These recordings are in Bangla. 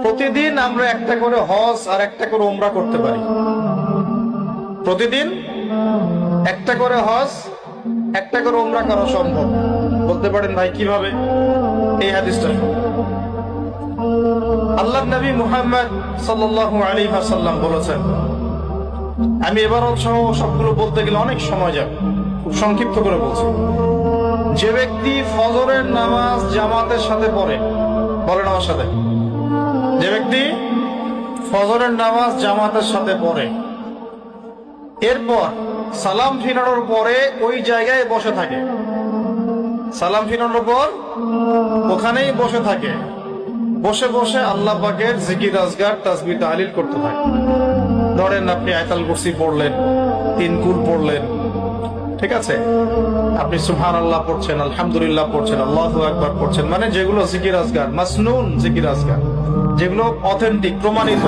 প্রতিদিন আমরা একটা করে হজ আর একটা করে উমরা করতে পারি। প্রতিদিন একটা করে হজ একটা করে উমরা করা সম্ভব। বলতে পারেন ভাই কিভাবে? এই হাদিসটা আল্লাহর নবী মুহাম্মদ সাল্লাল্লাহু আলাইহি ওয়াসাল্লাম বলেছেন, আমি এবারও সবগুলো বলতে গেলে অনেক সময় যাবে, খুব সংক্ষিপ্ত করে বলছি। যে ব্যক্তি ফজরের নামাজ জামাতের সাথে পড়ে, বলেন আমার সাথে, যে ব্যক্তি ফজরের নামাজ জামাতের সাথে পড়ে, এরপর সালাম ফিরানোর পরে ওই জায়গায় বসে থাকে, সালাম ফিরানোর পর ওখানেই বসে থাকে, বসে বসে আল্লাহ পাকের জিকির আজগার তাসবিহ তাহলিল করতে থাকে। ধরেন আপনি আয়াতুল কুরসি পড়লেন, 3 কুল পড়লেন, ঠিক আছে, আপনি সুবহানাল্লাহ পড়ছেন, আলহামদুলিল্লাহ পড়ছেন, আল্লাহু আকবার পড়ছেন, মানে যেগুলো জিকির আজগার, মাসনুন জিকির আজগার, যেগুলো অথেন্টিক প্রমাণিত।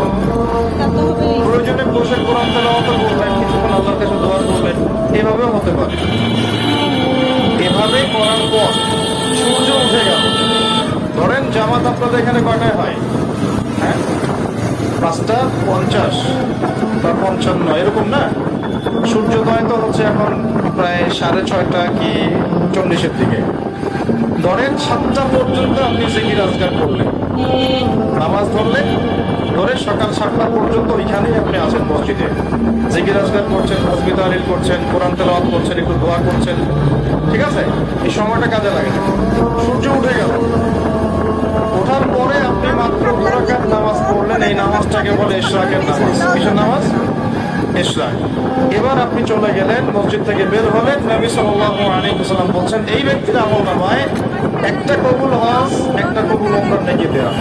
প্রয়োজনে বসে কোরআন তেলাওয়াত করবেন, কিছুক্ষণ আল্লাহর কাছে দোয়া করবেন, এভাবেও হতে পারে। এভাবে করার পর সূর্য উঠে গেল, ধরেন জামাত আপনাদের এখানে কয়টায় হয়? হ্যাঁ, 5:50 বা 55 এরকম না? সূর্যোদয় তো হচ্ছে এখন প্রায় 6:30 কি 40-এর দিকে। ধরেন 7টা পর্যন্ত আপনি জিকির আজগার করলেন, নামাজ ধরলেন, ধরে সকাল 7টা পর্যন্ত ওইখানেই আপনি আছেন মসজিদে, জিকির আজগার করছেন, তাসবিহ তাহলিল করছেন, কোরআন তেলাওয়াত করছেন, একটু দোয়া করছেন, ঠিক আছে? এই সময়টা কাজে লাগে। সূর্য উঠে গেল, ওঠার পরে আপনি মাত্র 2 রাকাত নামাজ পড়লেন, এই নামাজটাকে বলে ইশরাকের নামাজ। কিসের নামাজ? ইশরাক। এবার আপনি চলে গেলেন, মসজিদ থেকে বের হলেন, নবী সাল্লাল্লাহু আলাইহি ওয়াসাল্লাম বলছেন, এই ব্যক্তির আমলনামায় একটা কবুল হজ একটা কবুল উমরা নেকি দেওয়া।